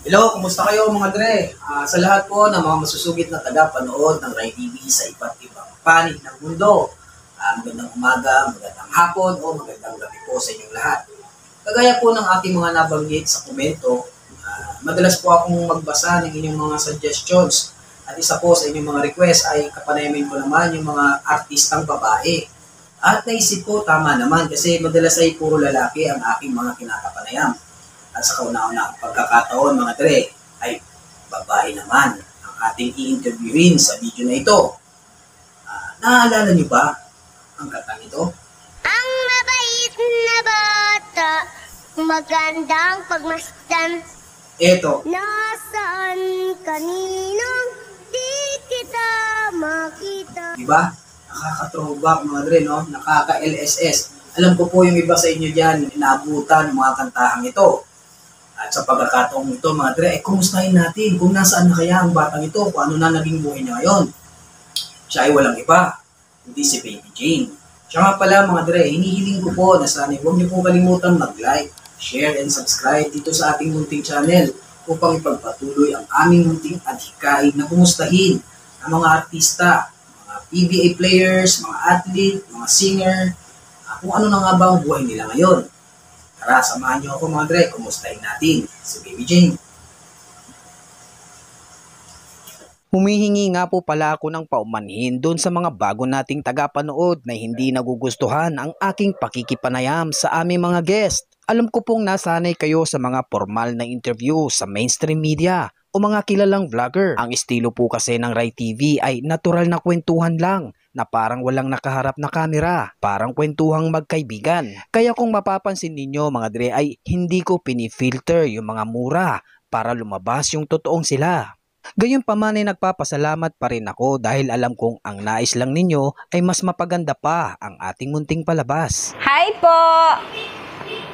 Hello, kumusta kayo mga dre? Sa lahat po ng mga masusugid na taga-panood ng Rai TV sa iba't ibang panig ng mundo. Magandang umaga, magandang hapon o magandang gabi po sa inyong lahat. Kagaya po ng ating mga nabanggit sa komento, madalas po akong magbasa ng inyong mga suggestions. At isa po sa inyong mga request ay kapanayamin ko naman yung mga artistang babae. At naisip ko tama naman kasi madalas ay puro lalaki ang aking mga kinakapanayam. At sa kauna-una pagkakataon mga dre ay babae naman ang ating i-interviewin sa video na ito. Naaalala niyo ba ang katang ito? Ang mabait na bata, magandang pagmasdan. Ito. Nasaan kaninong di kita makita. Diba? Nakaka-throwback mga dre, no? Nakaka-LSS. Alam ko po yung iba sa inyo dyan, inaabutan ng mga kantahang ito. At sa pagkakataong ito, mga dre, kumustahin natin kung nasaan na kaya ang batang ito, kung ano na naging buhay niya ngayon. Siya ay walang iba, hindi si Baby Jane. Siya nga pala, mga dre, hinihiling ko po na sana huwag niyo pong kalimutan mag-like, share, and subscribe dito sa ating munting channel upang ipagpatuloy ang aming munting adhikain na kumustahin ang mga artista, mga PBA players, mga athlete, mga singer, kung ano na nga ba ang buhay nila ngayon. Tara, samahan niyo ako mga dre, kumustahin natin si Baby Jane. Humihingi nga po pala ako ng paumanhin doon sa mga bago nating tagapanood na hindi nagugustuhan ang aking pakikipanayam sa aming mga guest. Alam ko pong nasanay kayo sa mga formal na interview sa mainstream media o mga kilalang vlogger. Ang estilo po kasi ng Rai TV ay natural na kwentuhan lang na parang walang nakaharap na kamera, parang kwentuhang magkaibigan. Kaya kung mapapansin ninyo mga dre ay hindi ko pinifilter yung mga mura para lumabas yung totoong sila. Gayunpaman ay nagpapasalamat pa rin ako dahil alam kong ang nais lang ninyo ay mas mapaganda pa ang ating munting palabas. Hi po!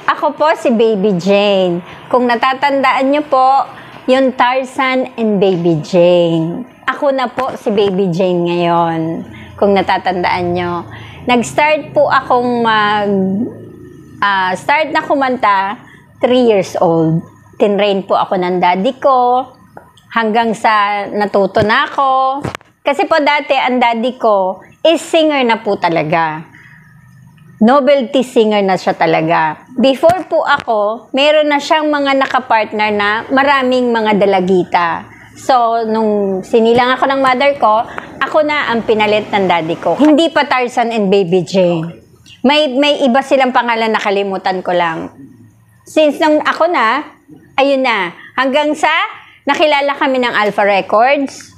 Ako po si Baby Jane. Kung natatandaan nyo po, yung Tarzan and Baby Jane. Ako na po si Baby Jane ngayon. Kung natatandaan nyo. Nag-start po akong start na kumanta 3 years old. Tinrain po ako ng daddy ko hanggang sa natuto na ako. Kasi po dati ang daddy ko is singer na po talaga. Novelty singer na siya talaga. Before po ako, meron na siyang mga nakapartner na maraming mga dalagita. So, nung sinilang ako ng mother ko, ako na ang pinalit ng daddy ko. Hindi pa Tarzan and Baby Jane. May iba silang pangalan, nakalimutan ko lang. Since nung ako na, ayun na. Hanggang sa nakilala kami ng Alpha Records.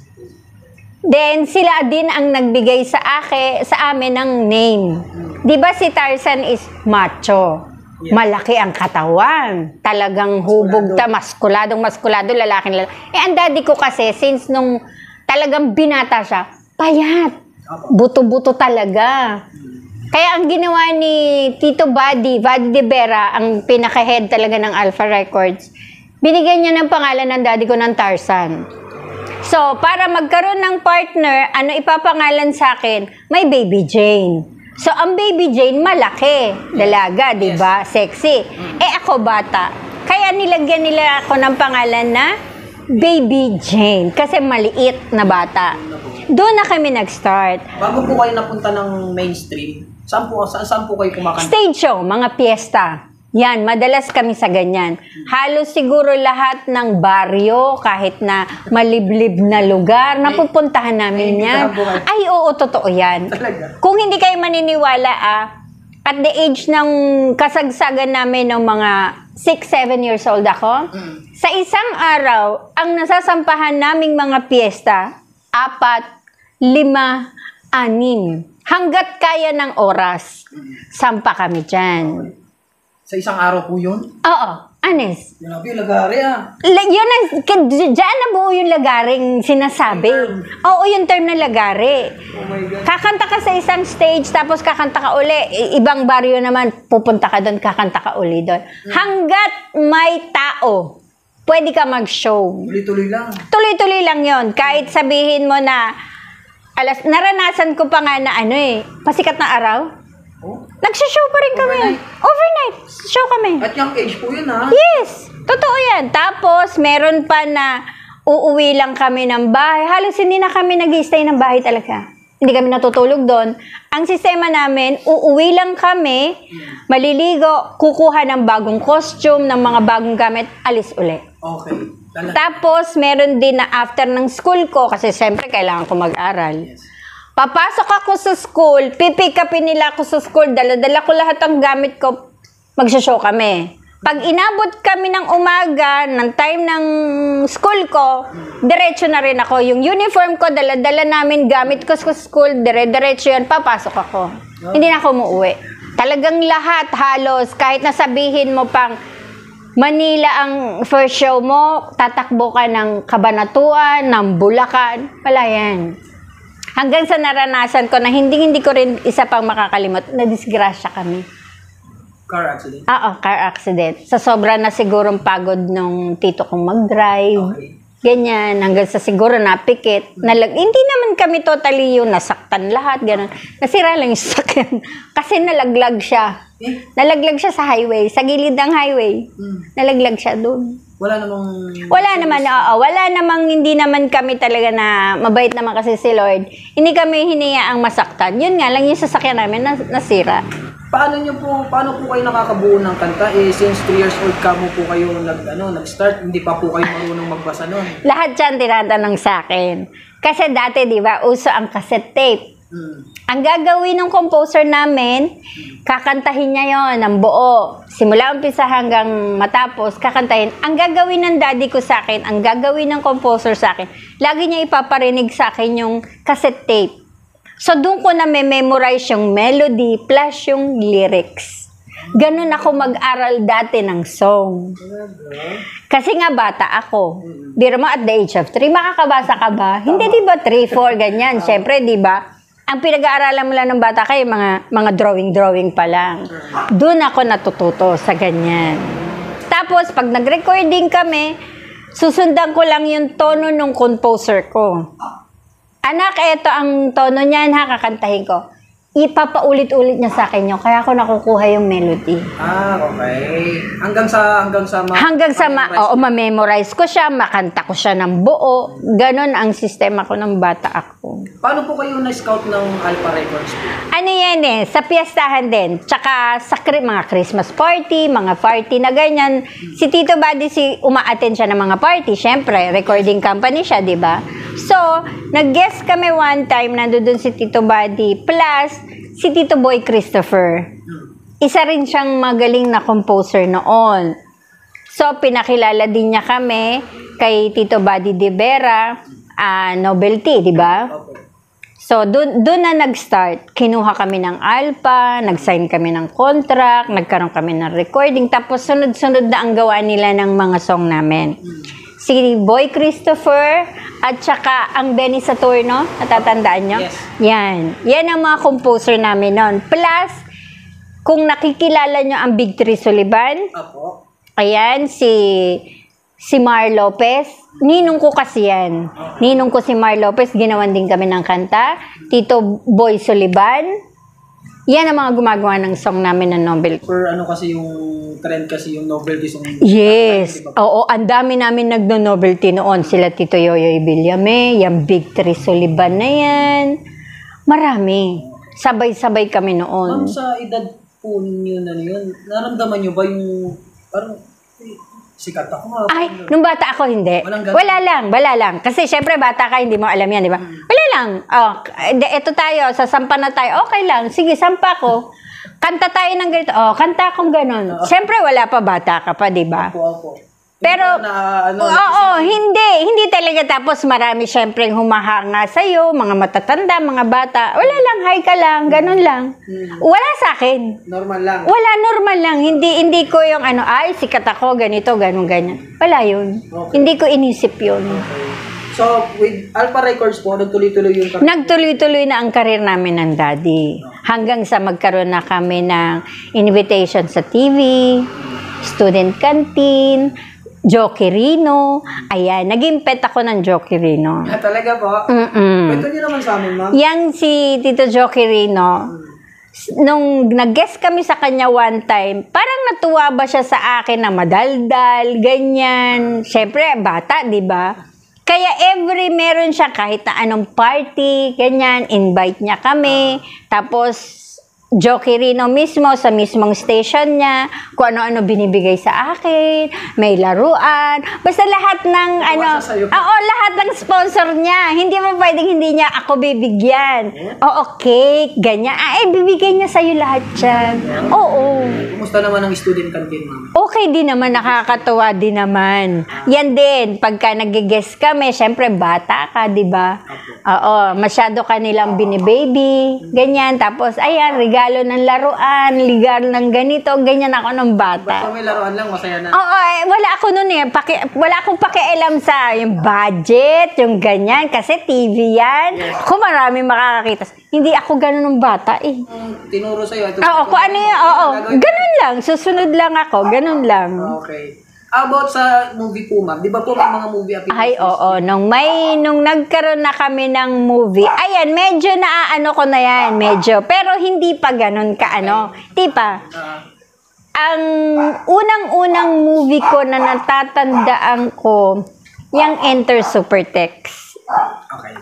Then, sila din ang nagbigay sa amin ng name. Di ba si Tarzan is macho? Yeah. Malaki ang katawan. Talagang hubog maskuladong, lalaking. Ang daddy ko kasi, since nung talagang binata siya, payat. Buto-buto talaga. Kaya ang ginawa ni Tito Buddy de Vera, ang pinaka-head talaga ng Alpha Records, binigyan niya ng pangalan ng daddy ko ng Tarzan. So, para magkaroon ng partner, ano ipapangalan sa akin? May Baby Jane. So, ang Baby Jane, malaki. Dalaga, di ba? Sexy. Ako bata. Kaya nilagyan nila ako ng pangalan na Baby Jane. Kasi maliit na bata. Doon na kami nag-start. Bago po kayo napunta ng mainstream, saan po kayo kumakanta? Stage show, mga piyesta. Yan, madalas kami sa ganyan. Halos siguro lahat ng baryo, kahit na maliblib na lugar, napupuntahan namin yan. Ay, oo, totoo yan. Kung hindi kayo maniniwala, at the age ng kasagsagan namin ng mga 6-7 years old ako, sa isang araw, ang nasasampahan naming mga piyesta, 4, 5, 6, hanggat kaya ng oras, sampa kami dyan. Sa isang araw po yun? Oo, honest. Yan yung lagari Diyan na buo yung lagaring sinasabi. Oo, yung term na lagari. Oh my God. Kakanta ka sa isang stage, tapos kakanta ka uli. Ibang baryo naman, pupunta ka doon, kakanta ka uli doon. Hanggat may tao, pwede ka mag-show. Tuloy-tuloy lang. Tuloy-tuloy lang yon. Kahit sabihin mo na, naranasan ko pa nga na pasikat na araw. Oh? Nagsishow pa rin kami. Overnight. Show kami. At young age po yun, ha? Yes. Totoo yan. Tapos, meron pa na uuwi lang kami ng bahay. Halos hindi na kami nag-stay ng bahay talaga. Hindi kami natutulog doon. Ang sistema namin, uuwi lang kami, maliligo, kukuha ng bagong costume, ng mga bagong gamit, alis uli. Okay. Tapos, meron din na after ng school ko, kasi siyempre kailangan ko mag-aral. Yes. Papasok ako sa school, pipick upin nila ako sa school, dala-dala ko lahat ng gamit ko, magsashow kami. Pag inabot kami ng umaga, ng time ng school ko, diretso na rin ako. Yung uniform ko, dala-dala namin, gamit ko sa school, dire-diretso yan, papasok ako. Hindi na ako umuwi. Talagang lahat, halos, kahit nasabihin mo pang Manila ang first show mo, tatakbo ka ng Cabanatuan, ng Bulacan, wala yan. Hanggang sa naranasan ko na hindi ko rin isa pang makakalimot, na-disgrasya kami. Car accident? Oo, car accident. Sa sobra na sigurong pagod nung tito kong mag-drive. Okay. Ganyan, hanggang sa siguro napikit. Hindi naman kami totally yung nasaktan lahat, gano'n. Nasira lang yung sasakyan. Kasi nalaglag siya. Nalaglag siya sa highway, sa gilid ng highway. Nalaglag siya doon. Wala namang... Wala namang, hindi naman kami talaga na, mabait naman kasi si Lord. Hindi kami hiniyaang masaktan. Yun nga lang yung sasakyan namin nasira. Paano po kayo nakakabuo ng kanta? Since 3 years old ka mo po kayo nag-start, hindi pa po kayo marunong magbasa nun. Lahat yan tinatanong sa akin. Kasi dati, di ba, uso ang cassette tape. Ang gagawin ng composer namin, kakantahin niya yon ng buo. Simula umpisa hanggang matapos, kakantahin. Ang gagawin ng daddy ko sa akin, ang gagawin ng composer sa akin, lagi niya ipaparinig sa akin yung cassette tape. So, doon ko na memorize yung melody plus yung lyrics. Ganun ako mag-aral dati ng song. Kasi nga bata ako. Biro mo at the age of 3, makakabasa ka ba? Hindi, di ba? 3, 4, ganyan. Siyempre, di ba? Ang pinag-aaralan mo lang ng bata kayo, mga drawing pa lang. Doon ako natututo sa ganyan. Tapos, pag nag-recording kami, susundan ko lang yung tono ng composer ko. Anak, eto ang tono niyan, kakantahin ko. Ipapaulit-ulit niya sa akin yun, kaya ako nakukuha yung melody. Okay. Hanggang sa ma-memorize ko siya, makanta ko siya ng buo. Ganon ang sistema ko ng bata ako. Paano po kayo na-scout ng Alpha Records? Ano yan sa piestahan din. Tsaka sa mga Christmas party, mga party na ganyan. Si Tito Buddy, uma-attend siya ng mga party. Siyempre, recording company siya, di ba? So, nag-guest kami one time, nandoon si Tito Buddy, plus si Tito Boy Christopher. Isa rin siyang magaling na composer noon. So, pinakilala din niya kami kay Tito Buddy de Vera, Novelty, di ba? So, doon na nag-start. Kinuha kami ng Alpha, nag-sign kami ng contract, nagkaroon kami ng recording, tapos sunod-sunod na ang gawa nila ng mga song namin. Si Boy Christopher at saka ang Benny Saturno, natatandaan nyo? Yes. Yan ang mga composer namin noon. Plus, kung nakikilala nyo ang Big Three Sullivan, Apo. ayan, si Mar Lopez, ninong ko kasi yan. Ninong ko si Mar Lopez, ginawan din kami ng kanta. Tito Boy Sullivan, yan ang mga gumagawa ng song namin ng novelty. For kasi yung trend kasi yung novelty song. Yes. Oo, ang dami namin nagno-novelty noon. Sila Tito Yoyoy Villame, yung Big Three Sullivan na yan. Marami. Sabay-sabay kami noon. Ma'am, sa edad po niyo na yun, naramdaman niyo ba yung parang sikat ako? Ay, nung bata ako, hindi. Wala lang. Kasi syempre, bata ka, hindi mo alam yan, di ba? Wala lang. Eto tayo, sasampa na tayo. Okay lang. Sige, sampa ko. Kanta tayo ng ganito. Kanta akong ganon. Syempre, wala pa, bata ka pa, di ba? Opo. Pero, hindi talaga. Tapos marami syempre humahanga sa'yo, mga matatanda, mga bata. Wala lang, hi ka lang, ganun lang. Wala sa akin. Normal lang. Wala, normal lang. Hindi ko yung ay, sikat ako, ganito, ganun, ganyan. Wala yun. Okay. Hindi ko inisip yun. So, with Alpha Records po, nagtuloy-tuloy yung career? Nagtuloy-tuloy na ang karir namin ng daddy. Hanggang sa magkaroon na kami ng invitation sa TV, student canteen, Jockey Rino. Ayan, naging pet ako ng Jockey Rino. Talaga po? Mm-mm. Kwento niyo naman sa amin, ma'am. Yang si Tito Jockey Rino, nung nag-guest kami sa kanya one time, parang natuwa ba siya sa akin na madaldal, ganyan. Siyempre, bata, di ba? Kaya meron siya kahit na anong party, ganyan, invite niya kami. Tapos, Jockey Rino mismo, sa mismong station niya, kung ano-ano binibigay sa akin, may laruan, basta lahat ng lahat ng sponsor niya. Hindi mo pwedeng hindi niya ako bibigyan. Oo, cake, ganyan. Bibigay niya sa'yo lahat yan. Oo. Kumusta naman ang student canteen, ma'am? Okay din naman, nakakatuwa din naman. Yan din, pagka nag-guest kami, syempre bata ka, di ba? Oo, masyado ka nilang binibaby, ganyan. Tapos, ayan, regalo ng laruan, regalo ng ganito, ganyan ako ng bata. Basta may laruan lang, masaya na. Oo, wala ako nun eh. Wala akong pakialam sa yung budget, yung ganyan, kasi TV yan. Kung marami makakakita. Hindi ako ganun ng bata eh. Tinuro sa'yo. Oo, kung ano yun, oo. Ganun lang, susunod lang ako, ganun lang. Okay. About sa movie po, ma'am, di ba po may mga movie appearances? Ay, oo. Nung nagkaroon na kami ng movie, ayan, medyo naaano ko na yan, medyo. Pero hindi pa ganun kaano. Tipa, ang unang-unang movie ko na natatandaan ko, yung Enter Supertext. Okay.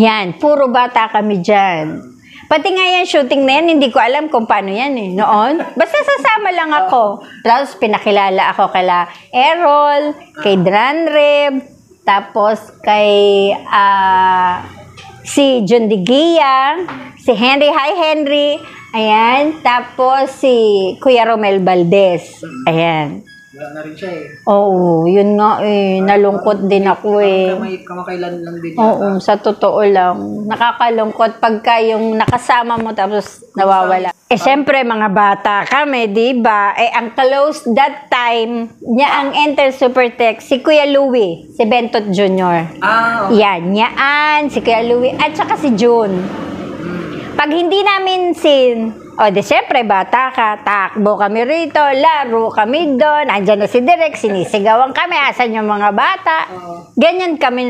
Yan, puro bata kami dyan. Pati nga yan, shooting na yan, hindi ko alam kung paano yan eh, noon. Basta sasama lang ako. Tapos pinakilala ako kala Errol, kay Dranreb, tapos kay si John Digia, si Henry, hi Henry, ayan, tapos si Kuya Romel Valdez, ayan. Wala na rin siya eh. Oo, yun nga eh, nalungkot din ako eh. Kamakailan lang din Oo, sa totoo lang. Nakakalungkot pagka yung nakasama mo tapos nawawala. Syempre mga bata kami, di ba? Ang close that time, niya ang Enter Supertext, si Kuya Louie, si Bentot Jr. Okay. Yan, niyaan, si Kuya Louie, at saka si June. Pag hindi namin di syempre, bata ka, takbo kami rito, laro kami doon, andyan na si Direk, sinisigawan kami, asan yung mga bata. Ganyan kami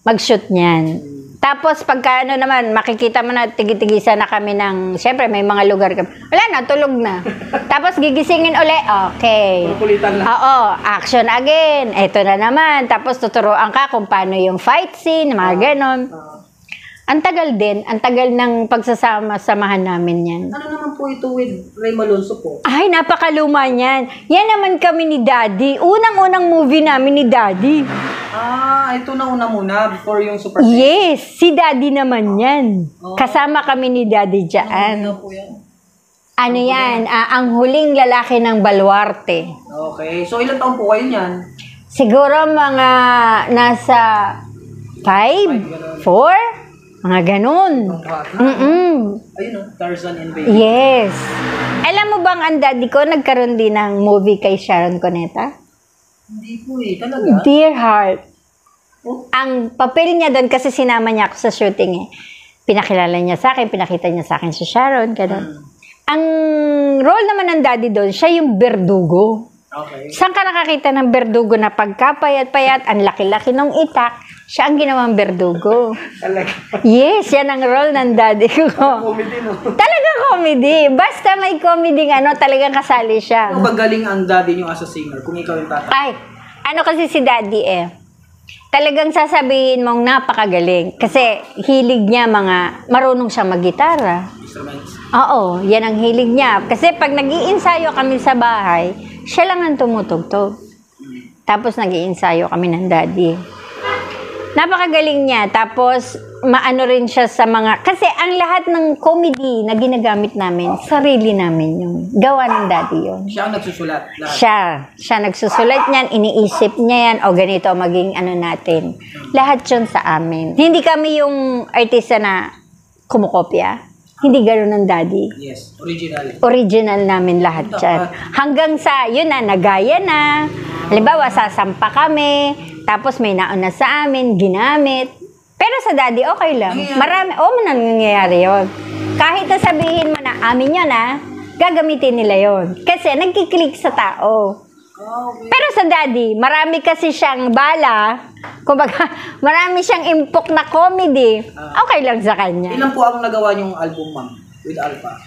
mag-shoot niyan. Tapos, pagka naman, makikita mo na, tigitigisan na kami ng, syempre, may mga lugar kami. Wala na, tulog na. Tapos, gigisingin uli, okay. Kulitan lang. Oo, action again. Ito na naman. Tapos, tuturuan ka kung paano yung fight scene, mga ganon. Ang tagal din, ang tagal ng pagsasama-samahan namin yan. Ano naman po ito with Ray Malonzo po? Ay, napakaluma niyan. Yan naman kami ni Daddy. Unang-unang movie namin ni Daddy. Ito na una muna before yung Super Yes, si Daddy naman yan. Kasama kami ni Daddy dyan. Ano po yan? Ano yan? Ang huling lalaki ng Baluarte. Okay. So, ilang taon po kayo niyan? Siguro mga nasa 5, 4, mga ganun. Ayun o, Tarzan and Baby. Yes. Alam mo bang ang daddy ko nagkaroon din ng movie kay Sharon Cuneta? Hindi po eh, talaga? Dear Heart. Ang papel niya doon, kasi sinama niya ako sa shooting eh. Pinakilala niya sa akin, pinakita niya sa akin si Sharon, ganun. Ang role naman ng daddy doon, siya yung berdugo. Okay. Saan ka nakakita ng berdugo na pagkapayat-payat, ang laki-laki ng itak, siya ang ginawang berdugo. Talaga? Yes, yan ang role ng daddy ko. Comedy, no? Talaga comedy. Basta may comedy talagang kasali siya. Ano ba galing ang daddy niyo as a singer kung ikaw yung tatay? Ay, ano kasi si daddy talagang sasabihin mong napakagaling. Kasi hilig niya marunong siya mag-gitara. Instruments? Oo, yan ang hilig niya. Kasi pag nag-iinsayo kami sa bahay, siya lang ang tumutugtog. Tapos nag-iinsayo kami ng daddy. Napakagaling niya. Tapos, maano rin siya sa mga... Kasi ang lahat ng comedy na ginagamit namin, sarili namin yung gawa ng daddy yun. Siya ang nagsusulat? Lahat. Siya nagsusulat niyan, iniisip niya yan, o ganito maging ano natin. Lahat yun sa amin. Hindi kami yung artista na kumukopya. Hindi gano'n ng daddy. Yes, original. Original namin lahat yan. Hanggang sa, yun na, nagaya na. Halimbawa, sasampa kami, tapos may nauna sa amin, ginamit. Pero sa daddy, okay lang. Marami, nangyayari yun. Kahit na sabihin mo na, amin yun gagamitin nila yun. Kasi nagkiklik sa tao. Okay. Pero sa daddy, marami kasi siyang bala, kumbaga, marami siyang impok na comedy. Okay lang sa kanya. Ilan po ang nagawa niyong album, ma'am? with Alpha?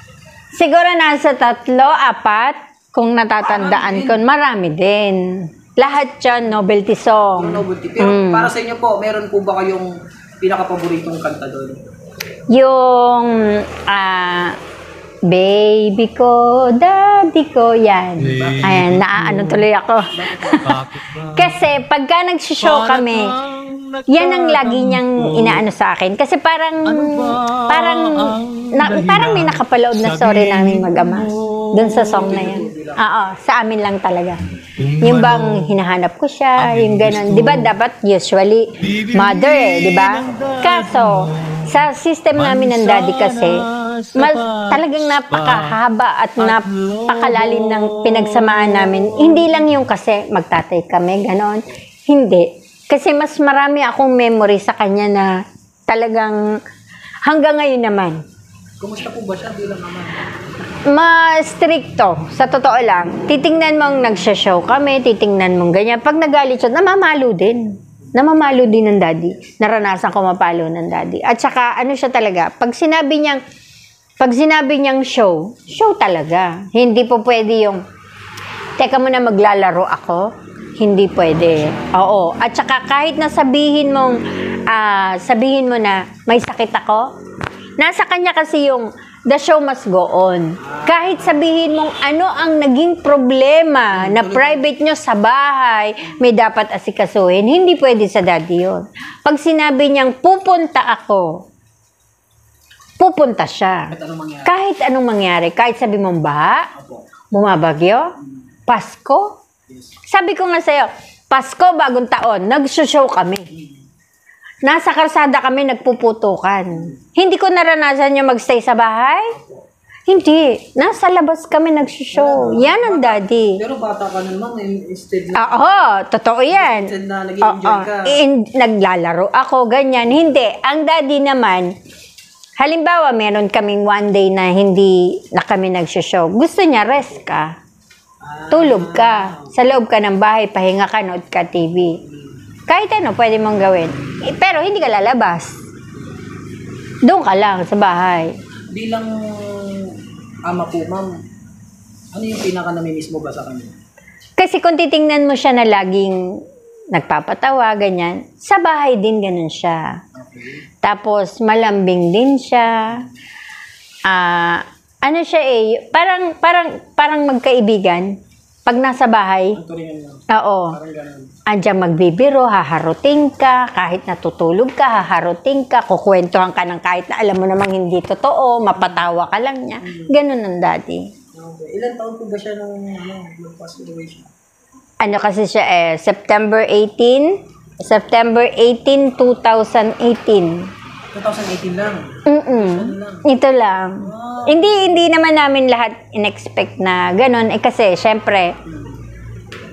Siguro nasa 3, 4, kung natatandaan ko. Marami din. Lahat yun, novelty song. Yung novelty. Pero para sa inyo po, meron po ba kayong pinaka-paboritong kanta doon? Yung, baby ko, daddy ko, yan. Ayan, naaano tuloy ako. Kasi pagka nagsishow kami, yan ang lagi niyang inaano sa akin. Kasi parang may nakapalood na story namin mag-ama doon sa song na yan. Oo, sa amin lang talaga. Yung bang hinahanap ko siya, yung ganun. Di ba dapat usually mother di ba? Kaso, sa system namin ng daddy kasi, talagang napakahaba at napakalalim ng pinagsamahan namin. Hindi lang yung kasi magtatay kami, ganon. Hindi. Kasi mas marami akong memory sa kanya na talagang hanggang ngayon naman. Kumusta po ba siya bilang ama? Ma-stricto, sa totoo lang. Titingnan mong nagsha-show kami, titingnan mong ganyan. Pag nagalit siya, namamalo din. Namamalo din ng daddy. Naranasan ko mapalo ng daddy. At saka, ano siya talaga, pag sinabi niyang show, show talaga. Hindi po pwede yung, teka mo na maglalaro ako. Hindi pwede. Oo. At saka kahit na sabihin mo na may sakit ako, nasa kanya kasi yung the show must go on. Kahit sabihin mong ano ang naging problema na private nyo sa bahay, may dapat asikasuhin, hindi pwede sa daddy yun. Pag sinabi niyang pupunta ako, pupunta siya. Kahit anong mangyari. Kahit sabi mong baha, bumabagyo, Pasko. Sabi ko nga sa'yo, Pasko, bagong taon, nag-show kami. Nasa kalsada kami nagpuputukan. Hindi ko naranasan yung magstay sa bahay. Hindi. Nasa labas kami nag-show. Yan ang daddy. Pero bata ka naman, instead na... Oo, totoo yan. Instead na nag-enjoy ka. Naglalaro ako, ganyan. Hindi. Ang daddy naman, halimbawa, meron kaming one day na hindi na kami nag-show. Gusto niya, rest ka. Tulog ka. Sa loob ka ng bahay, pahinga ka, nood ka TV. Kahit ano, pwede mong gawin. Pero hindi ka lalabas. Doon ka lang sa bahay. Bilang ama po, ma'am, ano yung pinaka-namimiss mo ba sa kanya? Kasi kung titingnan mo siya na laging nagpapatawa, ganyan, sa bahay din ganun siya. Okay. Tapos, malambing din siya. Ano siya parang magkaibigan. Pag nasa bahay, Ang turingan mo. oo, Parang ganun. andiyan magbibiro, haharuting ka, kahit natutulog ka, haharuting ka, kukwentuhan ka ng kahit na alam mo namang hindi totoo, mapatawa ka lang niya. Ganun ang daddy. Okay. Ilan taon po ba siya nung pass away siya? Ano kasi siya September 18, 2018. 2018 lang. Ito lang. Hindi naman namin lahat in-expect na ganun. Kasi, syempre,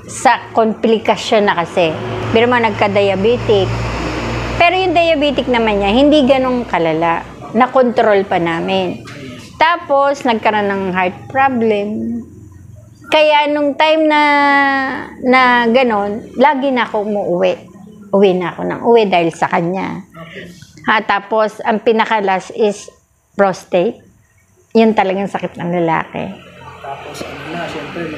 sa komplikasyon na kasi. Pero nagka-diabetic. Pero yung diabetic naman niya, hindi ganun kalala. Na-control pa namin. Tapos, nagkaroon ng heart problem. Kaya, nung time na ganun, lagi na ako umuwi. Uwi na ako ng uwi dahil sa kanya. Tapos, ang pinakalas is prostate. Yun talagang sakit ng lalaki. Tapos, syempre,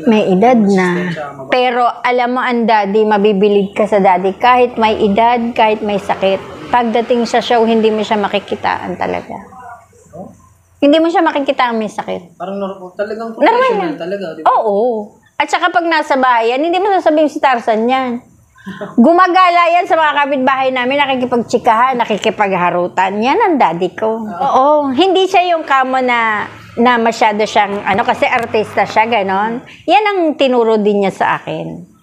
May edad na. Pero, alam mo, ang daddy, mabibilid ka sa daddy. Kahit may edad, kahit may sakit. Pagdating sa show, hindi mo siya makikitaan talaga. Hindi mo siya makikitaan may sakit. Parang talagang professional talaga, di ba? Oo. At saka pag nasa bayan, hindi mo sasabihin si Tarzan yan. Gumagala yan sa mga kapitbahay namin, nakikipagtsikahan, nakikipagharutan. Yan ang daddy ko. Oo, hindi siya yung kamo na masyado siyang, kasi artista siya, ganon. Yan ang tinuro din niya sa akin.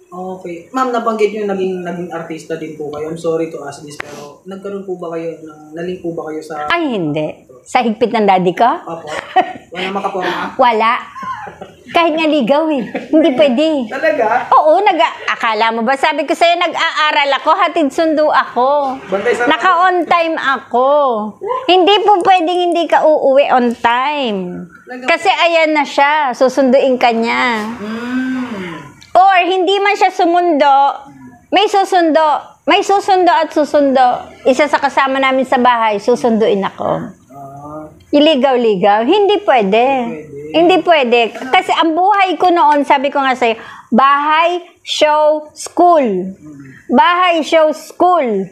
Okay. Ma'am, nabanggit niyo naging artista din po kayo. I'm sorry to ask this, pero nagkaroon po ba kayo, naling po ba kayo sa... Ay, hindi. Sa higpit ng daddy ko? Opo. Wala makaporma? Wala. Kahit nga ligaw Hindi pwede. Talaga? Oo, akala mo ba? Sabi ko sa'yo, nag-aaral ako, hatid sundo ako. Bantay sa... Naka-on time ako. Hindi po pwedeng hindi ka uuwi on time. Kasi ayan na siya, susunduin ka niya. Or hindi man siya sumundo, may susundo at susundo. Isa sa kasama namin sa bahay, susunduin ako. Iligaw-ligaw. Hindi pwede. Hindi pwede. Kasi ang buhay ko noon, sabi ko nga sa'yo, bahay, show, school. Bahay, show, school.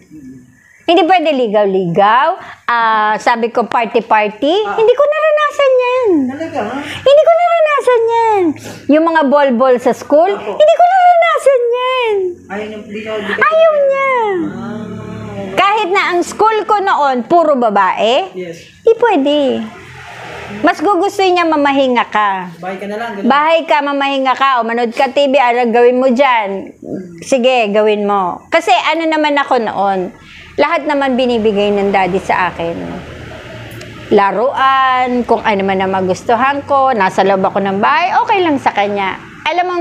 Hindi pwede ligaw-ligaw. Sabi ko, party-party. Hindi ko naranasan yan. Talaga, ha? Hindi ko naranasan yan. Yung mga ball-ball sa school, hindi ko naranasan yan. Ayaw niya. Kahit na ang school ko noon, puro babae, Yes. hindi pwede. Mas gugustuhin niya mamahinga ka. Bahay ka na lang. Ganun. Bahay ka, mamahinga ka, o manood ka TV, ano gawin mo dyan? Sige, gawin mo. Kasi ano naman ako noon, lahat naman binibigay ng daddy sa akin. Laruan, kung ano man na magustuhan ko, nasa loob ako ng bahay, okay lang sa kanya. Alam mo,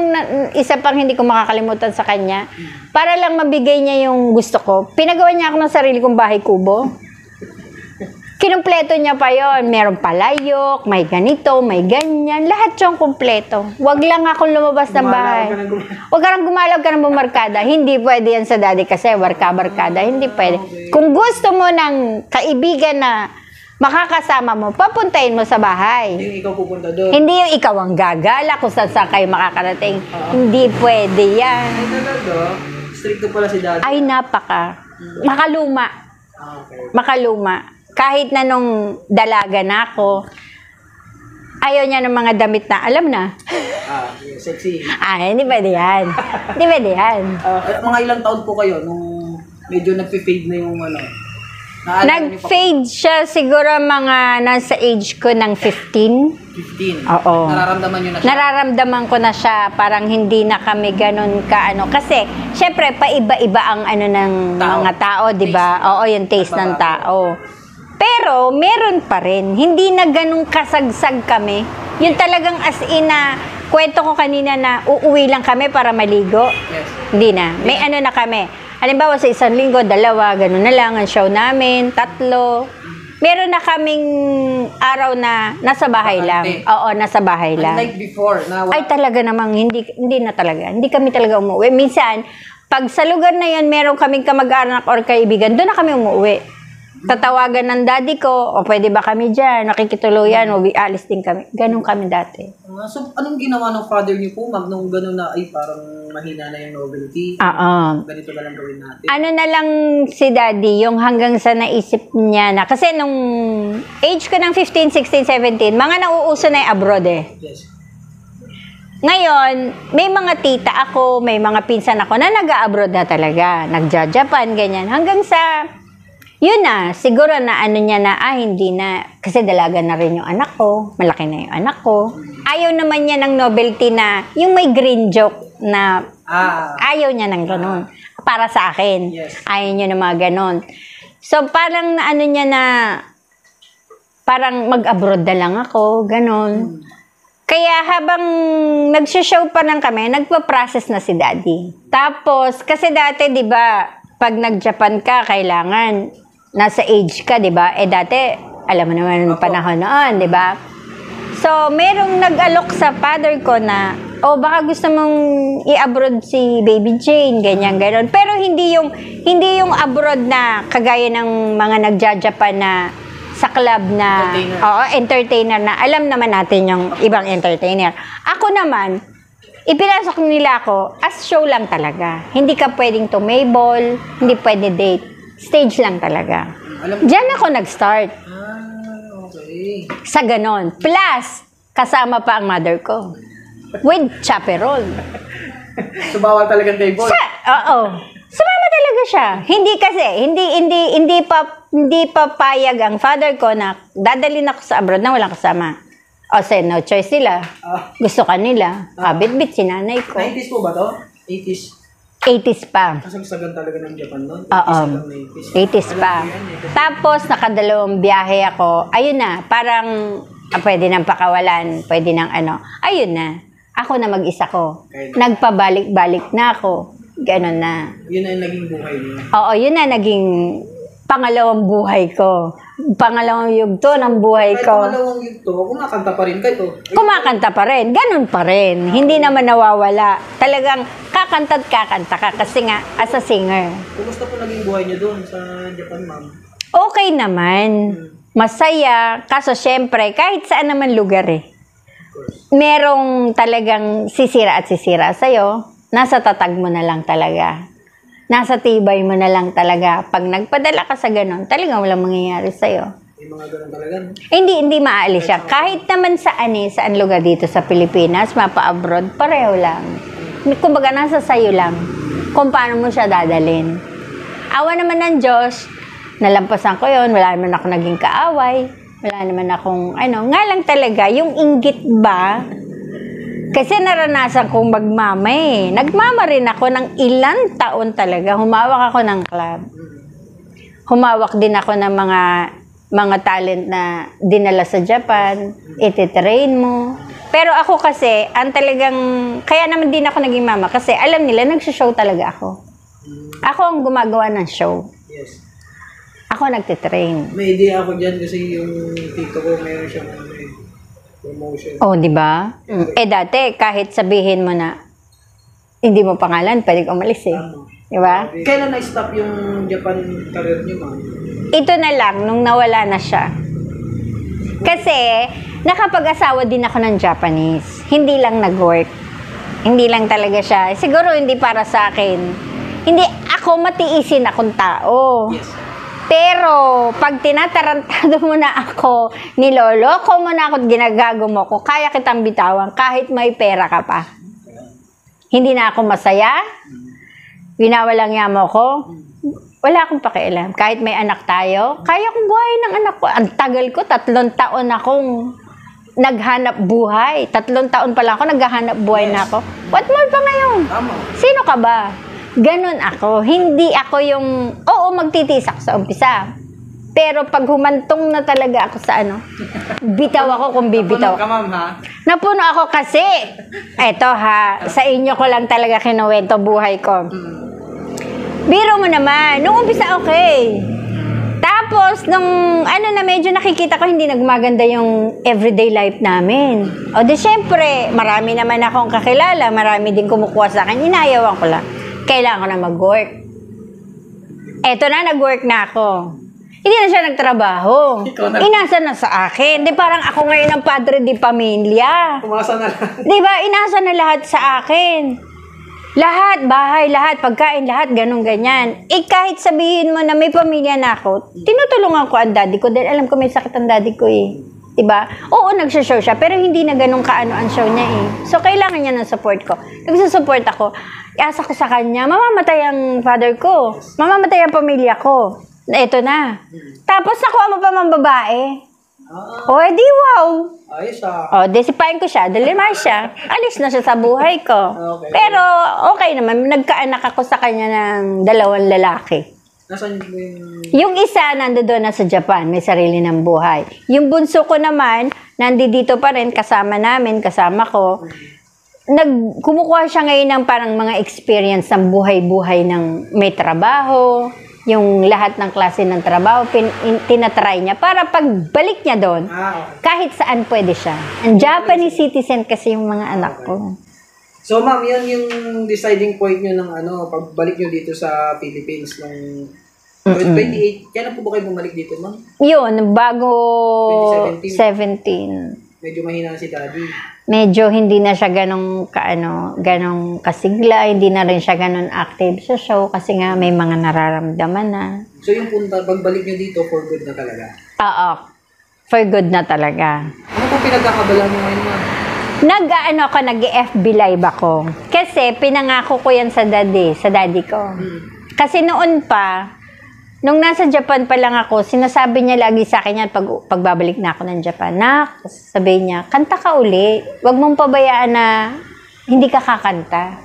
isa pang hindi ko makakalimutan sa kanya, para lang mabigay niya yung gusto ko, pinagawa niya ako ng sarili kong bahay kubo. Kinumpleto niya pa yon. Meron palayok, may ganito, may ganyan. Lahat yung kumpleto. Wag lang akong lumabas ng bahay. Wag ka nang gumalaw ka ng bumarkada. Hindi pwede yan sa daddy kasi barkada. Hindi pwede. Kung gusto mo ng kaibigan na makakasama mo, papuntahin mo sa bahay. Hindi ikaw pupunta doon. Hindi yung ikaw ang gagala kung saan kayo makakarating. Hindi pwede yan. Ay, talaga? Stricto pala si daddy. Ay, napaka. Makaluma. Okay. Makaluma. Kahit na nung dalaga na ako, ayaw niya ng mga damit na, alam na. Sexy. Hindi pwede yan. Hindi pwede yan. Mga ilang taon po kayo nung medyo nagpe-fade na yung ano? Naalala niyo pa- Nag-fade siya siguro mga nasa age ko ng 15. 15. Oo. Nararamdaman niyo na siya? Nararamdaman ko na siya, parang hindi na kami ganun kaano. Kasi, syempre, paiba-iba ang ano ng Tao. mga tao, di ba? Taste. Oo, yung taste ng tao. Pero, meron pa rin. Hindi na ganun kasagsag kami. Yung talagang as in na, kwento ko kanina na uuwi lang kami para maligo. Yes. Hindi na. May ano na kami. Halimbawa sa isang linggo, 2, ganun na lang ang show namin, 3. Meron na kaming araw na nasa bahay lang. Bakante. Oo, nasa bahay lang. Unlike before, na Ay talaga namang hindi na talaga. Hindi kami talaga umuwi. Minsan, pag sa lugar na 'yon meron kaming kamag-anak or kaibigan, doon na kami umuwi. Tatawagan ng daddy ko, o pwede ba kami diyan? Nakikituluyan, o alis din kami. Ganun kami dati. So, anong ginawa ng father niyo po, ma'am, nung gano'n na, ay, parang mahina na yung novelty? Oo. Ganito na lang gawin natin. Ano na lang si daddy, yung hanggang sa naisip niya na, kasi nung age ko ng 15, 16, 17, mga nauuso na yung abroad eh. Yes. Ngayon, may mga tita ako, may mga pinsan ako na nag-abroad na talaga. Nagja-Japan, ganyan. Hanggang sa, yun na, siguro na ano niya na, hindi na, kasi dalaga na rin yung anak ko, malaki na yung anak ko. Ayaw naman niya ng novelty na, yung may green joke na, ayaw niya ng ganun. Para sa akin, Yes. ayaw niya ng mga ganun. So, parang ano niya na, parang mag-abroad na lang ako, ganun. Kaya habang nagsishow pa lang kami, nagpa-process na si daddy. Tapos, kasi dati, di ba, pag nag-Japan ka, kailangan, nasa age ka, di ba? Dati, alam mo naman yung panahon noon, di ba? So, merong nag-alok sa father ko na, baka gusto mong i-abroad si Baby Jane, ganyan, gano'n. Pero hindi yung abroad na, kagaya ng mga nagja-Japan na, sa club na, entertainer na, alam naman natin yung ibang entertainer. Ako naman, ipinasok nila ako as show lang talaga. Hindi ka pwedeng tumable, hindi pwede date. Stage lang talaga. Diyan ako nag-start. Okay. Sa ganon. Plus, kasama pa ang mother ko. With chaperone. So, bawal talagang table? Oo. Sumama talaga siya. Hindi kasi, hindi pa payag ang father ko na dadalhin ako sa abroad na walang kasama. O, no choice sila. Gusto kanila. Bit-bit si nanay ko. 90s po ba to? 80s? 80s pa. Kasagsagan talaga ng Japan noon? Oo. 80s 80s pa. Tapos, nakadalawang biyahe ako. Ayun na, parang pwede nang pakawalan, pwede nang ano. Ayun na. Ako na mag-isa ko. Nagpabalik-balik na ako. Ganon na. Yun na yung naging buhay niyo? Oo, yun na naging pangalawang buhay ko. Pangalawang yugto ng buhay Kahit ko. pangalawang yugto, kumakanta pa rin kayo. Kumakanta pa rin. Ganon pa rin. Hindi naman nawawala. Talagang kakanta't kakanta ka kasi nga as a singer. Kumusta po naging buhay niyo doon sa Japan, ma'am? Okay naman. masaya. Kaso syempre, kahit saan naman lugar merong talagang sisira at sisira sa'yo. Nasa tatag mo na lang talaga. Nasa tibay mo na lang talaga. Pag nagpadala ka sa ganun, talagang walang mangyayari sa'yo. May mga ganun talaga, no? Hindi maalis siya. Kahit naman saan lugar dito sa Pilipinas, mapa-abroad, pareho lang. Kumbaga, nasa sayo lang kung paano mo siya dadalhin. Awa naman ng Diyos, nalampasan ko yon, wala naman ako naging kaaway, wala naman akong, nga lang talaga, yung inggit ba, kasi naranasan kong magmama Nagmama rin ako ng ilang taon talaga. Humawak ako ng club. Humawak din ako ng mga talent na dinala sa Japan, ititrain mo. Pero ako kasi, kaya naman din ako naging mama kasi alam nila, nagsishow talaga ako. Ako ang gumagawa ng show. Yes. Ako nagtitrain. May idea ako dyan kasi yung tito ko, mayroon siyang promotion. Oh, di ba? Dati, kahit sabihin mo na, hindi mo pangalan, pwede kang umalis Di ba? Kailan na-stop yung Japan career niyo, ma'am? Ito na lang, nung nawala na siya. Kasi, nakapag-asawa din ako ng Japanese. Hindi lang nag-work. Hindi lang talaga siya. Siguro hindi para sa akin. Hindi ako matiisin akong tao. Yes. Pero, pag tinatarantado mo na ako, niloloko mo na ako at ginagago mo ko, kaya kitang bitawan kahit may pera ka pa. Hindi na ako masaya. Winawalang niya mo ko. Wala akong pakialam. Kahit may anak tayo, kaya kong buhayin ng anak ko. Ang tagal ko, 3 taon akong naghanap buhay. 3 taon pa lang ako, naghahanap buhay na ako. What more pa ngayon? Tama. Sino ka ba? Ganon ako. Hindi ako yung, magtitiis ako sa umpisa. Pero pag humantong na talaga ako sa bitaw ako kung bibitaw. Napuno ka, ma'am, ha? Napuno ako kasi. Eto sa inyo ko lang talaga kinuwento buhay ko. Biro mo naman, nung umpisa okay. Tapos, nung medyo nakikita ko hindi nagmaganda yung everyday life namin. O di syempre, marami naman akong kakilala, marami din kumukuha sa akin, inayawan ko lang. Kailangan ko na mag-work. Eto na, nag-work na ako. Hindi na siya nagtrabaho. Inasa na sa akin. Di parang ako ngayon ang padre di pamilya. Umasa na lang. Di ba? Inasa na lahat sa akin. Lahat, bahay, lahat, pagkain, lahat, ganun, ganyan. Kahit sabihin mo na may pamilya na ako, tinutulungan ko ang daddy ko dahil alam ko may sakit ang daddy ko Diba? Oo, nagsashow siya, pero hindi na ganun kaano ang show niya So, kailangan niya ng support ko. Nagsusupport ako. Iasa ko sa kanya, mamamatay ang father ko. Mamamatay ang pamilya ko. Ito na. Tapos, nakuha mo pa mga babae. Di wow. Ayos disipain ko siya, dalimas siya. Alis na siya sa buhay ko. Okay. Pero, okay naman. Nagkaanak ako sa kanya ng 2 lalaki. Nasaan yung... Yung isa, nandoon na sa Japan. May sarili ng buhay. Yung bunso ko naman, nandito pa rin, kasama namin, kasama ko. Kumukuha siya ngayon ng parang mga experience ng buhay-buhay ng may trabaho, yung lahat ng klase ng trabaho, tinatry niya para pagbalik niya doon, kahit saan pwede siya. Ang Japanese citizen kasi yung mga anak ko. So, ma'am, yan yung deciding point nyo ng pagbalik nyo dito sa Philippines ng 28. Kailan po ba kayo bumalik dito, ma'am? Yun, bago 2017. Medyo mahina si daddy. Medyo hindi na siya ganong kasigla, hindi na rin siya ganon active sa show kasi nga may mga nararamdaman na. So, yung pagbalik nyo dito, for good na talaga? Oo, for good na talaga. Ano po pinagkakabala mo ngayon, ma'am? Nag-FB live ako. Kasi pinangako ko yan sa daddy ko. Kasi noon pa, nung nasa Japan pa lang ako, sinasabi niya lagi sa akin yan pagbabalik na ako ng Japan. Sabi niya, kanta ka uli. Huwag mong pabayaan na hindi ka kakanta.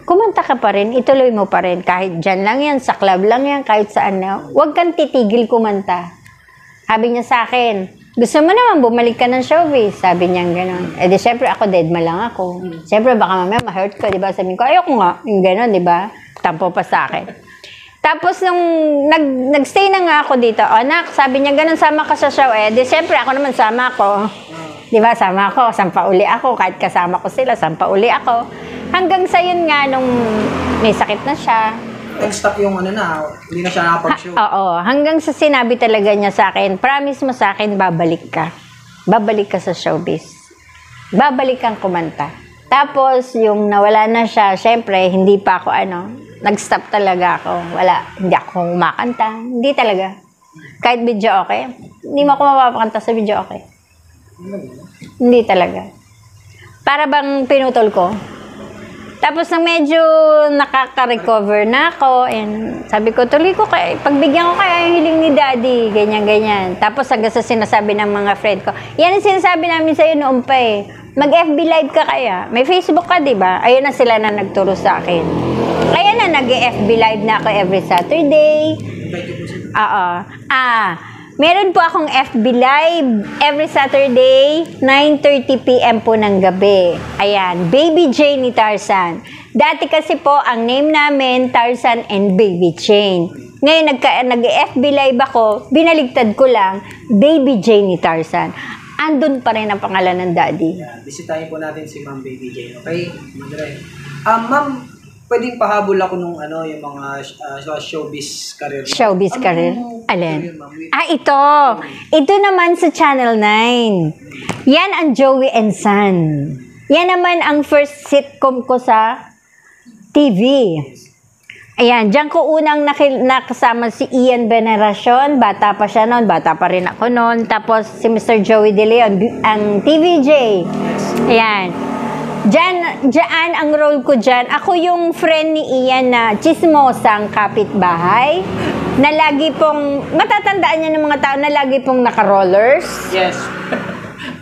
Kumanta ka pa rin, ituloy mo pa rin. Kahit dyan lang yan, sa club lang yan, kahit saan na. Huwag kang titigil kumanta. Sabi niya sa akin, gusto mo naman, bumalik ka ng showbiz. Sabi niya gano'n. Di syempre ako, deadma lang ako. Syempre, baka mamaya ma-hurt ko, di ba? Sabi ko, ayoko nga. Yung gano'n, di ba? Tampo pa sa akin. Tapos, nung nag-stay na nga ako dito, anak, sabi niya, gano'n, sama ka sa show. Di syempre, ako naman sama ako. Di ba? Sama ako, sampa uli ako. Kahit kasama ko sila, sampa uli ako. Hanggang sa yun nga, nung may sakit na siya. Nag-stop yung ano na, hindi na siya nakapag-show. Oo, hanggang sa sinabi talaga niya sa akin, promise mo sa akin, babalik ka. Babalik ka sa showbiz. Babalik kang kumanta. Tapos, yung nawala na siya, syempre, hindi pa ako nag-stop talaga ako. Hindi ako kumakanta. Hindi talaga. Kahit video okay, hindi mo ako mapapakanta sa video okay. Hindi talaga. Para bang pinutol ko. Tapos nang medyo nakaka-recover na ako, and sabi ko, tuloy ko pagbigyan ko kaya yung hiling ni daddy, ganyan. Tapos hanggang sa sinasabi ng mga friend ko, yan ang sinasabi namin sa'yo noon pa eh. Mag-FB live ka kaya. May Facebook ka, di ba? Ayun na sila na nagturo sa akin. Kaya na nag-FB live na ako every Saturday. Oo. Meron po akong FB Live every Saturday, 9:30 PM po ng gabi. Ayan, Baby Jane ni Tarzan. Dati kasi po, ang name namin, Tarzan and Baby Jane. Ngayon, nag-FB Live ako, binaligtad ko lang, Baby Jane ni Tarzan. Andun pa rin ang pangalan ng daddy. Yeah, bisitahin po natin si Ma'am Baby Jane, okay? Madre. Ma'am, pwedeng pahabol ako nung yung mga showbiz career. Showbiz career? Alin? Career, ma'am? Ito. Ito naman sa Channel 9. Yan ang Joey and Son. Yan naman ang first sitcom ko sa TV. Ayan, diyan ko unang nakasama si Ian Veneracion. Bata pa siya noon, bata pa rin ako noon. Tapos si Mr. Joey De Leon, ang TVJ. Ayan. Diyan ang role ko dyan. Ako yung friend ni Ian na chismosang kapitbahay. Na lagi pong, matatandaan niya ng mga tao na lagi pong naka-rollers. Yes.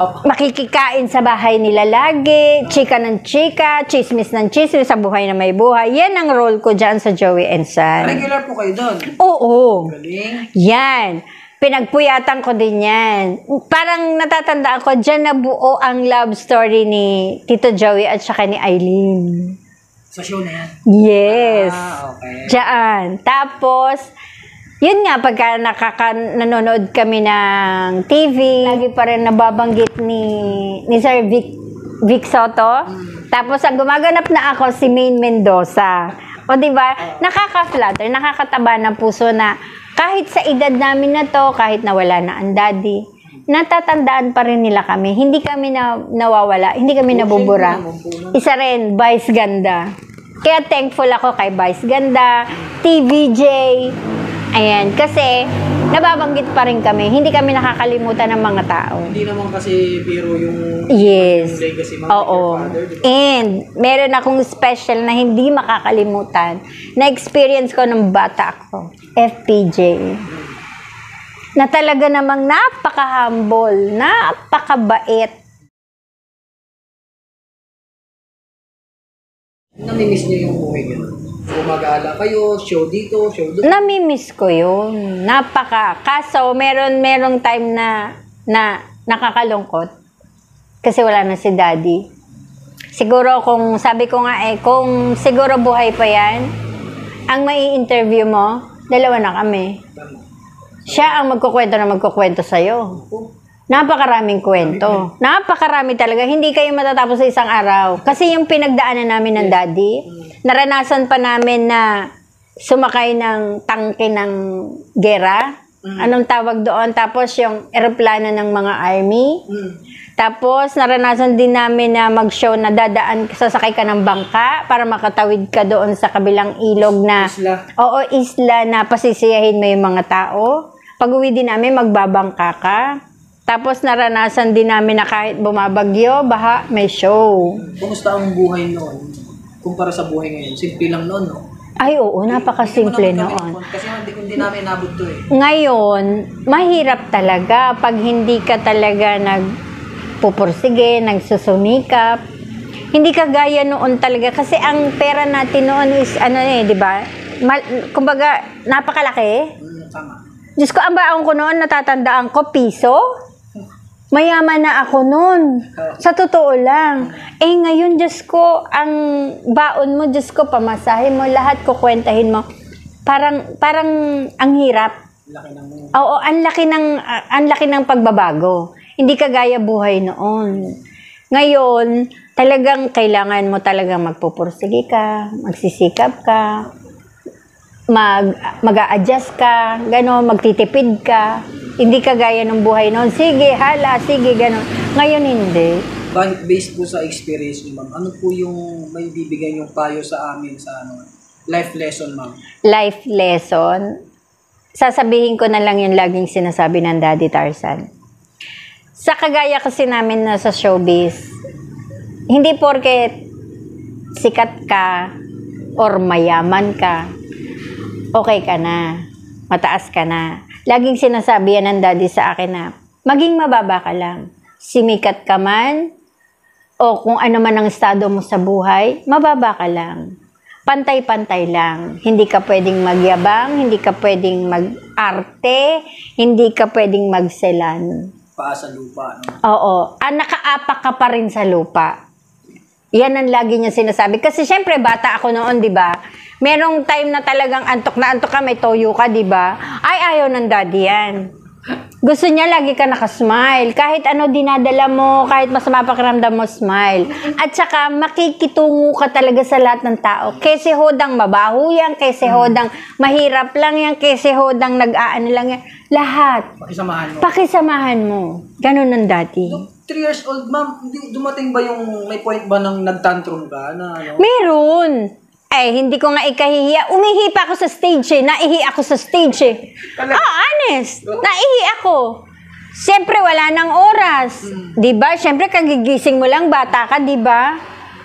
Makikikain sa bahay nila lagi, chika ng chika, chismis ng chismis sa buhay na may buhay. Yan ang role ko dyan sa Joey and Son. Regular po kayo doon? Oo. Galing. Yan. Pinagpuyatan ko din yan. Parang natatandaan ko, dyan nabuo ang love story ni Tito Joey at saka ni Eileen. Sa show na yan? Yes. Okay. Diyan. Tapos, yun nga, pagka nanonood kami ng TV, lagi pa rin nababanggit ni Sir Vic Soto. Tapos, ang gumaganap na ako, si Maine Mendoza. O, diba? Nakaka-flatter, nakakataba ng puso na kahit sa edad namin na to, kahit nawala na ang daddy, natatandaan pa rin nila kami. Hindi kami nawawala, hindi kami nabubura. Isa rin, Vice Ganda. Kaya thankful ako kay Vice Ganda, TVJ. Ayan, kasi nababanggit pa rin kami. Hindi kami nakakalimutan ng mga tao. Hindi naman kasi biro yung Yes. legacy mo. Oo. And meron akong special na hindi makakalimutan na experience ko nung bata ako. FPJ. Na talaga namang napaka-humble, napakabait. Namimiss niyo yung buhay niyo? Gumagala kayo, show dito, show doon? Namimiss ko yun. Kaso, merong time na nakakalungkot. Kasi wala na si daddy. Siguro sabi ko nga kung siguro buhay pa yan, ang mai-interview mo, dalawa na kami. Siya ang magkukwento sa'yo. Napakaraming kwento. Napakarami talaga. Hindi kayo matatapos sa isang araw. Kasi yung pinagdaanan namin ng daddy, naranasan pa namin na sumakay ng tangke ng gera. Anong tawag doon? Tapos yung eroplano ng mga army. Tapos naranasan din namin na mag-show na sasakay ka ng bangka para makatawid ka doon sa kabilang ilog na isla na pasisiyahin mo yung mga tao. Pag-uwi din namin, magbabangka ka. Tapos naranasan din namin na kahit bumabagyo, baha, may show. Kumusta ang buhay noon? Kumpara sa buhay ngayon, simple lang noon, no? Ay, oo, napakasimple noon. Kasi hindi namin nabot to eh. Ngayon, mahirap talaga pag hindi ka talaga nagpupursige, nagsusumikap. Hindi ka gaya noon talaga. Kasi ang pera natin noon is, di ba? Kumbaga, napakalaki. Tama. Diyos ko, ang baon ko noon, natatandaan ko, piso. Mayaman na ako noon. Sa totoo lang. Ngayon, Diyos ko, ang baon mo, Diyos ko, pamasahe mo, lahat kukwentahin mo. Parang ang hirap. Oo, ang laki ng pagbabago. Hindi kagaya buhay noon. Ngayon, talagang kailangan mo talagang magpupursige ka, magsisikap ka. mag-a-adjust ka, gano'n, magtitipid ka. Hindi ka gaya ng buhay noon. Sige, hala, sige, gano'n. Ngayon, hindi. Based po sa experience niyo, ma'am, ano po yung may bibigay yung payo sa amin sa life lesson, ma'am? Life lesson, sasabihin ko na lang yung laging sinasabi ng Daddy Tarzan. Sa kagaya kasi namin na sa showbiz, hindi porket sikat ka or mayaman ka, okay ka na, mataas ka na. Laging sinasabi yan ng Daddy sa akin na, maging mababa ka lang. Simikat ka man, o kung ano man ang estado mo sa buhay, mababa ka lang. Pantay-pantay lang. Hindi ka pwedeng magyabang, hindi ka pwedeng mag-arte, hindi ka pwedeng magselan. Paa sa lupa, no? Oo. Nakaapak ka pa rin sa lupa. Yan ang lagi niya sinasabi. Kasi syempre, bata ako noon, di ba? Merong time na talagang antok na antok ka, may toyo ka, di ba? Ay, ayaw ng Daddy yan. Gusto niya lagi ka nakasmile. Kahit ano dinadala mo, kahit masama pakiramdam mo, smile. At saka makikitungo ka talaga sa lahat ng tao. Kese hodang mabaho yan, kese hodang mahirap lang yan, kese hodang nag-aano lang yan. Lahat. Pakisamahan mo. Pakisamahan mo. Ganun ang Daddy. 3 years old, ma'am, dumating ba yung may point ba nang nagtantrum ka na ano? Meron. Ay, hindi ko nga ikahihiya. Umihi pa ako sa stage eh. Naihi ako sa stage eh. Honest. Naihi ako. Siyempre, wala nang oras. Diba? Siyempre, kagigising mo lang, bata ka, diba?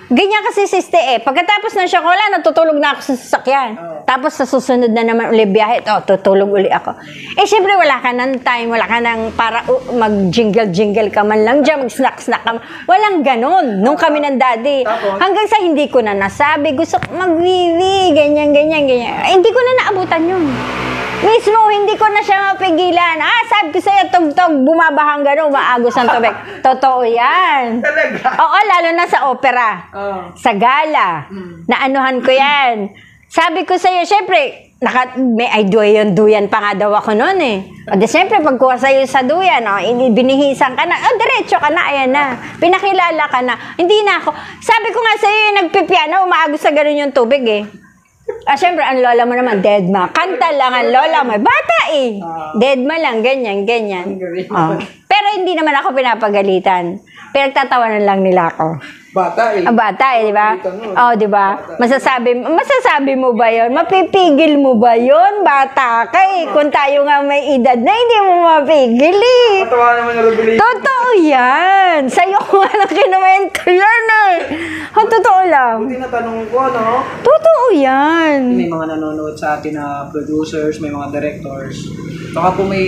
Ganyan kasi siste eh. Pagkatapos ng syokola, natutulog na ako sa sasakyan. Tapos sa susunod na naman uli biyahe, tutulog uli ako. Eh, syempre, wala ka ng time, wala ka ng para mag-jingle-jingle ka man lang dyan, mag-snack-snack ka man. Walang ganon nung kami ng Daddy. Hanggang sa hindi ko na nasabi, gusto ko mag-wiwi, ganyan. Hindi ko na naabutan yun. Mismo, hindi ko na siya mapigilan. Sabi ko sa'yo, tugtog, bumabahang gano'n, umaagos ng tubig. Totoo yan. Talaga? Oo, lalo na sa opera. Sa gala. Naanuhan ko yan. Sabi ko sa'yo, syempre, may duyan pa nga daw ako noon eh. O di syempre, pagkuha sa'yo sa duyan, binihisan ka na, diretso ka na, ayan na. Pinakilala ka na. Hindi na ako. Sabi ko nga sa'yo, nagpipiano, umaagos sa gano'n yung tubig eh. Siyempre, ang lola mo naman, deadma. Kanta lang ang lola mo. Bata eh. Deadma lang, ganyan. Pero hindi naman ako pinapagalitan. Pinagtatawanan lang nila ako. Bata eh. Bata eh, di ba? Oh, di ba? Masasabi mo ba yon? Mapipigil mo ba yon? Bata ka eh. Kung tayo nga may edad na, hindi mo mapigil eh. Katawa naman yung regulation. Totoo yan. Sa'yo ko nga lang kinuwento yan eh. Totoo lang. Hindi natanong ko, no? Totoo yan. May mga nanonood sa atin na producers, may mga directors. Baka po may,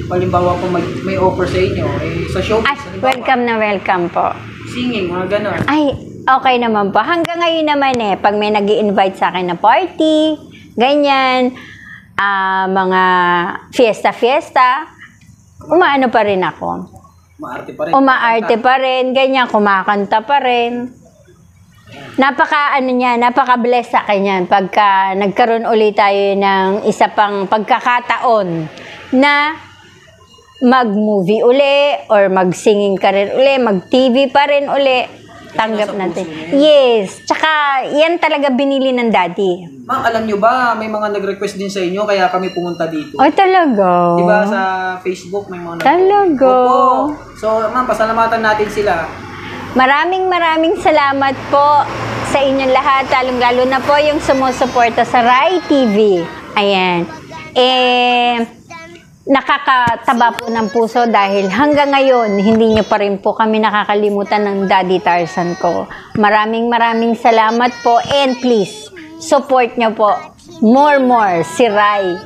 palimbawa po may offer sa inyo, sa showbiz. Ay, welcome na welcome po. Singing, mga ganon. Ay, okay naman po. Hanggang ngayon naman pag may nag-i-invite sa akin na party, ganyan, mga fiesta, umaano pa rin ako. Umaarte pa rin. Umaarte pa rin, ganyan, kumakanta pa rin. Napaka-bless sa akin yan pagka nagkaroon ulit tayo ng isa pang pagkakataon na mag-movie uli or mag-singing ka rin uli, mag-TV pa rin uli. Tanggap natin. Yes. Tsaka, yan talaga binili ng Daddy. Ma'am, alam nyo ba, may mga nag-request din sa inyo, kaya kami pumunta dito. Ay, talaga? Diba sa Facebook, may mga Talaga? Opo. So, ma'am, pasalamatan natin sila. Maraming salamat po sa inyong lahat, lalong-lalo na po yung sumusuporta sa Rai TV. Ayan. Nakakataba po ng puso dahil hanggang ngayon, hindi nyo pa rin po kami nakakalimutan ng Daddy Tarzan ko. Maraming salamat po and please, support nyo po more si Rai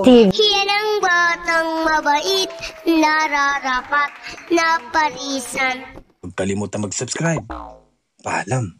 TV. Yan ang batang mabait, nararapat na parisan. Huwag kalimutan mag-subscribe. Paalam.